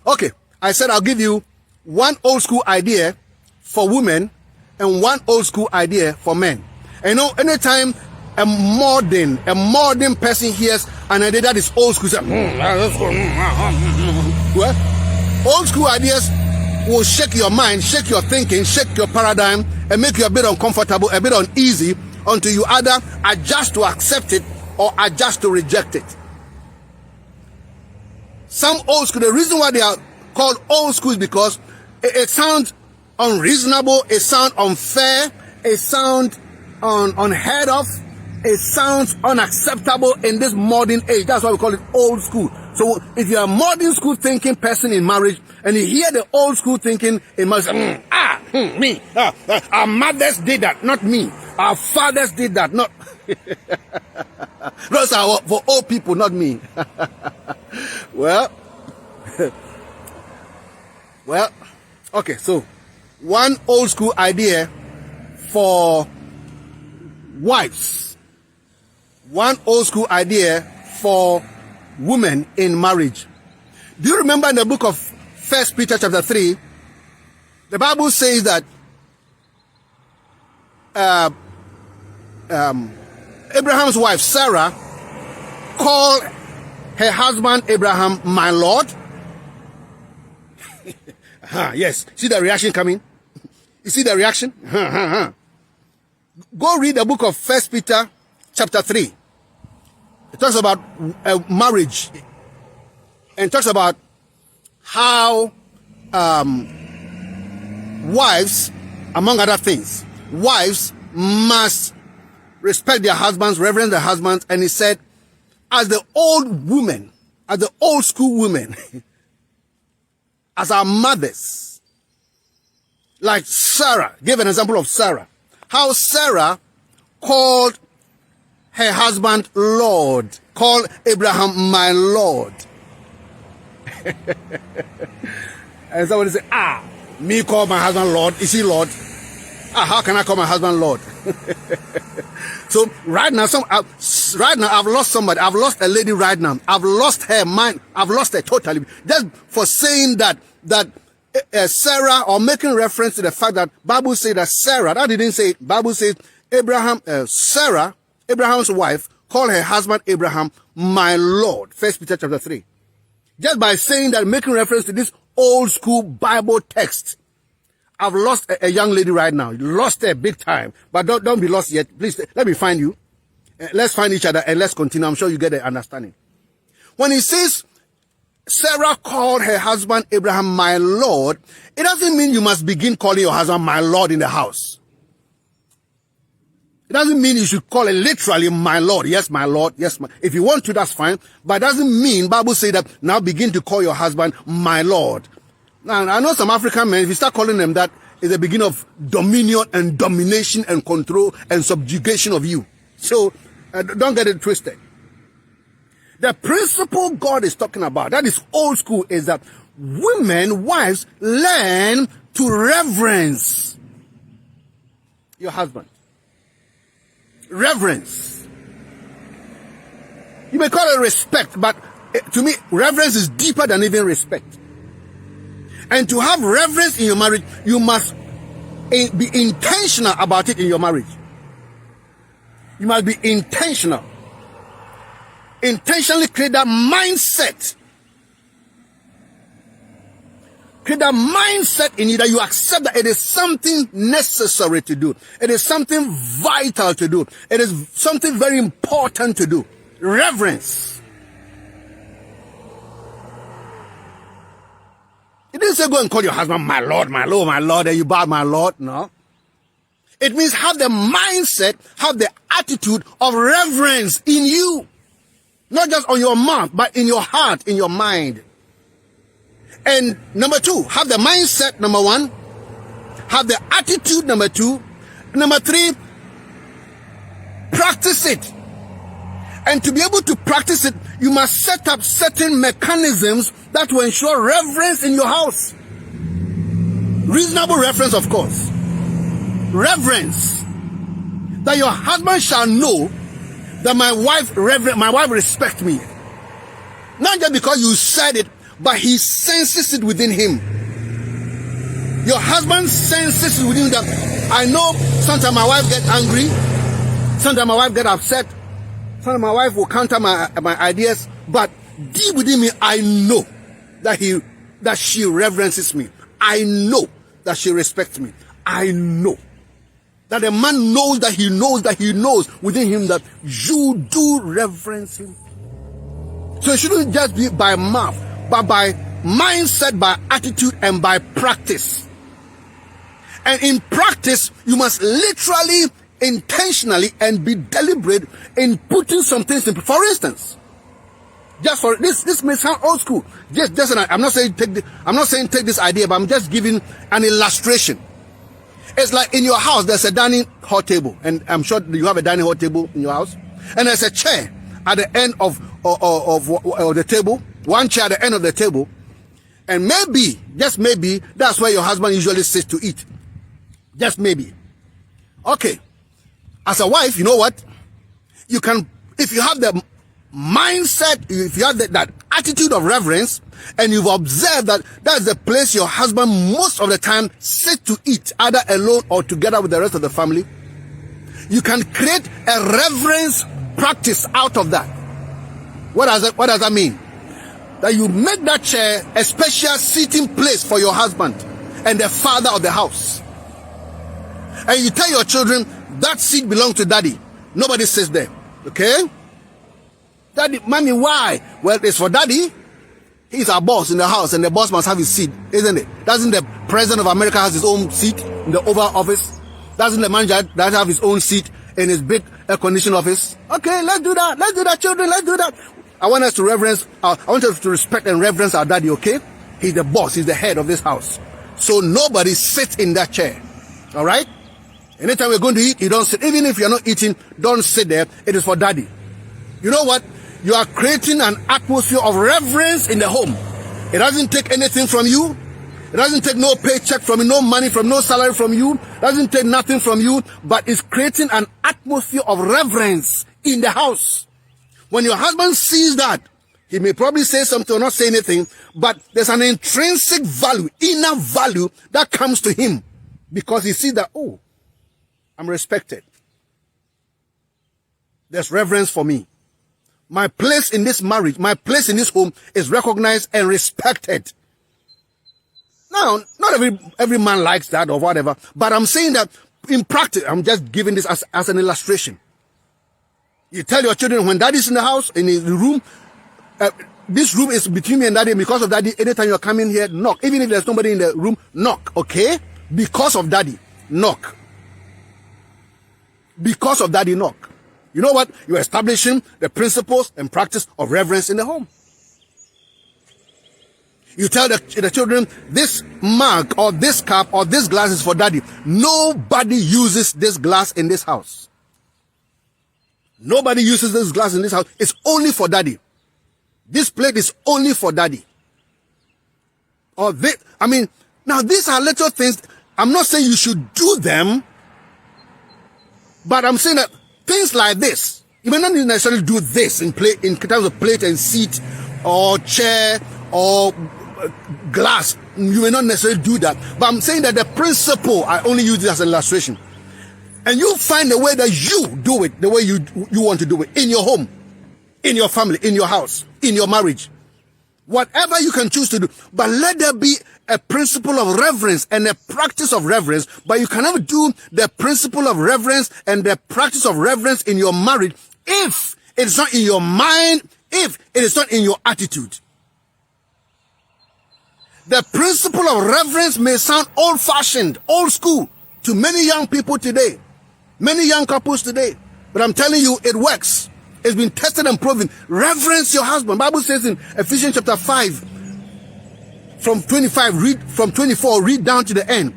Okay, I said I'll give you one old school idea for women and one old school idea for men. And you know, anytime a modern person hears an idea that is old school, say, well, old school ideas will shake your mind, shake your thinking, shake your paradigm, and make you a bit uncomfortable, a bit uneasy, until you either adjust to accept it or adjust to reject it. Some old school, the reason why they are called old school is because it sounds unreasonable, it sounds unfair, it sounds unheard of, it sounds unacceptable in this modern age. That's why we call it old school. So if you're a modern school thinking person in marriage and you hear the old school thinking in marriage, our mothers did that, not me. Our fathers did that, not those are for old people, not me. Well, okay, so one old school idea for wives, one old school idea for women in marriage. Do you remember in the book of 1 Peter chapter 3, the Bible says that Abraham's wife Sarah called her husband Abraham my Lord? Yes. See the reaction coming? You see the reaction? Go read the book of 1 Peter chapter 3. It talks about marriage. And talks about how wives, among other things, wives must respect their husbands, reverence their husbands. And he said, as the old women, as the old school women, as our mothers, like Sarah, give an example of Sarah, how Sarah called her husband Lord, called Abraham my Lord. And somebody say, me call my husband Lord, is he Lord? How can I call my husband Lord? So right now, I've lost somebody. I've lost a lady right now. I've lost her mind. I've lost her totally. Just for saying that Sarah, or making reference to the fact that Bible says that Sarah, that didn't say it. Bible says Sarah, Abraham's wife, called her husband Abraham my Lord. 1 Peter chapter 3. Just by saying that, making reference to this old school Bible text. I've lost a young lady right now. Lost her big time. But don't be lost yet. Please, let me find you. Let's find each other and let's continue. I'm sure you get the understanding. When he says, Sarah called her husband Abraham my Lord, it doesn't mean you must begin calling your husband my Lord in the house. It doesn't mean you should call it literally my Lord. Yes, my Lord. Yes, if you want to, that's fine. But it doesn't mean, Bible says that now begin to call your husband my Lord. Now, I know some African men, if you start calling them that, it's the beginning of dominion and domination and control and subjugation of you. So, don't get it twisted. The principle God is talking about, that is old school, is that women, wives, learn to reverence your husband. Reverence. You may call it respect, but to me, reverence is deeper than even respect. And to have reverence in your marriage, you must be intentional about it in your marriage. You must be intentional. Intentionally create that mindset. Create that mindset in you that you accept that it is something necessary to do. It is something vital to do. It is something very important to do. Reverence. It didn't say go and call your husband my Lord, my Lord, my Lord, and you bow my Lord. No. It means have the mindset, have the attitude of reverence in you. Not just on your mouth, but in your heart, in your mind. And number two, have the mindset, number one. Have the attitude, number two. Number three, practice it. And to be able to practice it, you must set up certain mechanisms that will ensure reverence in your house. Reasonable reverence, of course. Reverence. That your husband shall know that my wife respects me. Not just because you said it, but he senses it within him. Your husband senses it within him that I know sometimes my wife gets angry, sometimes my wife gets upset, sometimes my wife will counter my ideas, but deep within me, I know that she reverences me. I know that she respects me. I know that a man knows that he knows within him that you do reverence him. So it shouldn't just be by mouth, but by mindset, by attitude, and by practice. And in practice, you must literally, intentionally, and be deliberate in putting some things in. For instance, just for this may sound old school. I'm not saying take this idea, but I'm just giving an illustration. It's like in your house, there's a dining hall table, and I'm sure you have a dining hall table in your house, and there's a chair at the end of the table, one chair at the end of the table, and maybe, just maybe, that's where your husband usually sits to eat. Just maybe. Okay. As a wife, you know what? You can, if you have the mindset, if you have that attitude of reverence, and you've observed that that's the place your husband most of the time sits to eat, either alone or together with the rest of the family, you can create a reverence practice out of that. What does that mean? That you make that chair a special seating place for your husband and the father of the house. And you tell your children, that seat belongs to daddy. Nobody sits there. Okay? Daddy, mommy, why? Well, it's for daddy. He's our boss in the house, and the boss must have his seat, isn't it? Doesn't the president of America have his own seat in the Oval Office? Doesn't the manager that have his own seat in his big air-conditioned office? Okay, let's do that. Let's do that, children. Let's do that. I want us to reverence, I want us to respect and reverence our daddy, okay? He's the boss. He's the head of this house. So nobody sits in that chair. All right? Anytime we're going to eat, you don't sit. Even if you're not eating, don't sit there. It is for daddy. You know what? You are creating an atmosphere of reverence in the home. It doesn't take anything from you. It doesn't take no paycheck from you, no money from, no salary from you. It doesn't take nothing from you, but it's creating an atmosphere of reverence in the house. When your husband sees that, he may probably say something or not say anything, but there's an intrinsic value, inner value that comes to him because he sees that, oh, I'm respected. There's reverence for me. My place in this marriage, my place in this home is recognized and respected. Now, not every man likes that or whatever, but I'm saying that in practice, I'm just giving this as an illustration. You tell your children when daddy's in the house, in the room, this room is between me and daddy. Because of daddy, anytime you're coming here, knock. Even if there's nobody in the room, knock, okay? Because of daddy, knock. Because of daddy, knock. You know what? You're establishing the principles and practice of reverence in the home. You tell the children, this mug or this cup or this glass is for daddy. Nobody uses this glass in this house. Nobody uses this glass in this house. It's only for daddy. This plate is only for daddy. Or this, now these are little things. I'm not saying you should do them, but I'm saying that things like this, you may not necessarily do this in terms of plate and seat or chair or glass. You may not necessarily do that. But I'm saying that the principle, I only use this as an illustration. And you find a way that you do it the way you want to do it in your home, in your family, in your house, in your marriage. Whatever you can choose to do. But let there be a principle of reverence and a practice of reverence. But you cannot do the principle of reverence and the practice of reverence in your marriage if it is not in your mind, if it is not in your attitude. The principle of reverence may sound old-fashioned, old school to many young people today, many young couples today. But I'm telling you, it works. It's been tested and proven. Reverence your husband. Bible says in Ephesians chapter 5, from 24, read down to the end.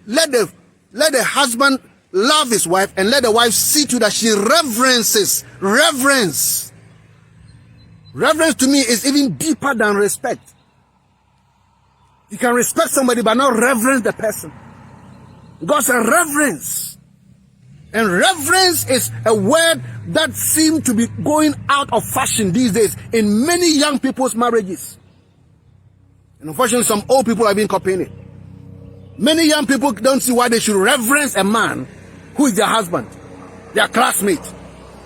Let the husband love his wife, and let the wife see to that she reverences. Reverence. Reverence to me is even deeper than respect. You can respect somebody but not reverence the person. God said reverence. And reverence is a word that seems to be going out of fashion these days in many young people's marriages. And unfortunately, some old people have been copying it. Many young people don't see why they should reverence a man who is their husband, their classmate,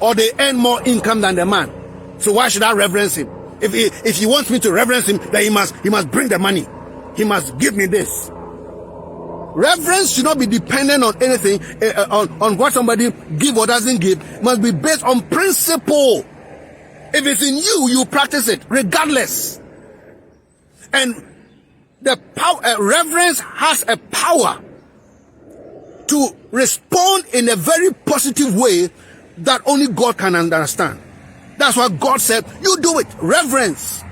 or they earn more income than the man. So why should I reverence him? If he wants me to reverence him, then he must bring the money. He must give me this. Reverence should not be dependent on anything, on what somebody give or doesn't give. It must be based on principle. If it's in you, you practice it regardless. And the power, reverence has a power to respond in a very positive way that only God can understand. That's why God said, you do it. Reverence.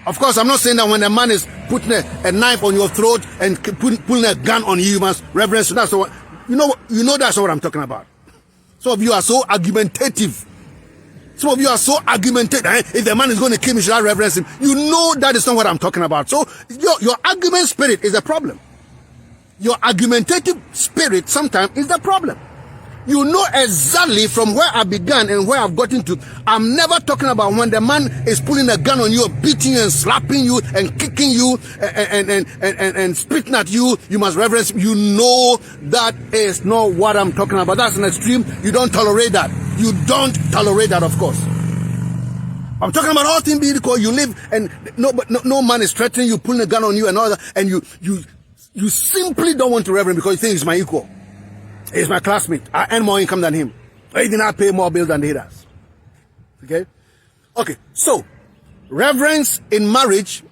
Of course, I'm not saying that when a man is putting a knife on your throat and pulling a gun on you, you must reverence. That's what, you know that's what I'm talking about. Some of you are so argumentative. Some of you are so argumentative. If the man is going to kill me, should I reverence him? You know that is not what I'm talking about. So your argument spirit is the problem. Your argumentative spirit sometimes is the problem. You know exactly from where I began and where I've gotten to. I'm never talking about when the man is pulling a gun on you, beating you and slapping you and kicking you and spitting at you. You must reverence him. You know that is not what I'm talking about. That's an extreme. You don't tolerate that. You don't tolerate that, of course. I'm talking about all things being equal. You live and no man is threatening you, pulling a gun on you and all that, and you simply don't want to reverence because you think he's my equal. He's my classmate. I earn more income than him. He did not pay more bills than he does. Okay? Okay, so, reverence in marriage,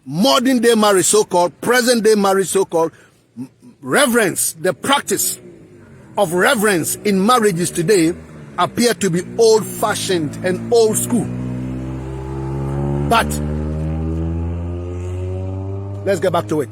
modern day marriage so-called, present day marriage so-called, reverence, the practice of reverence in marriages today appear to be old-fashioned and old school. But, let's get back to it.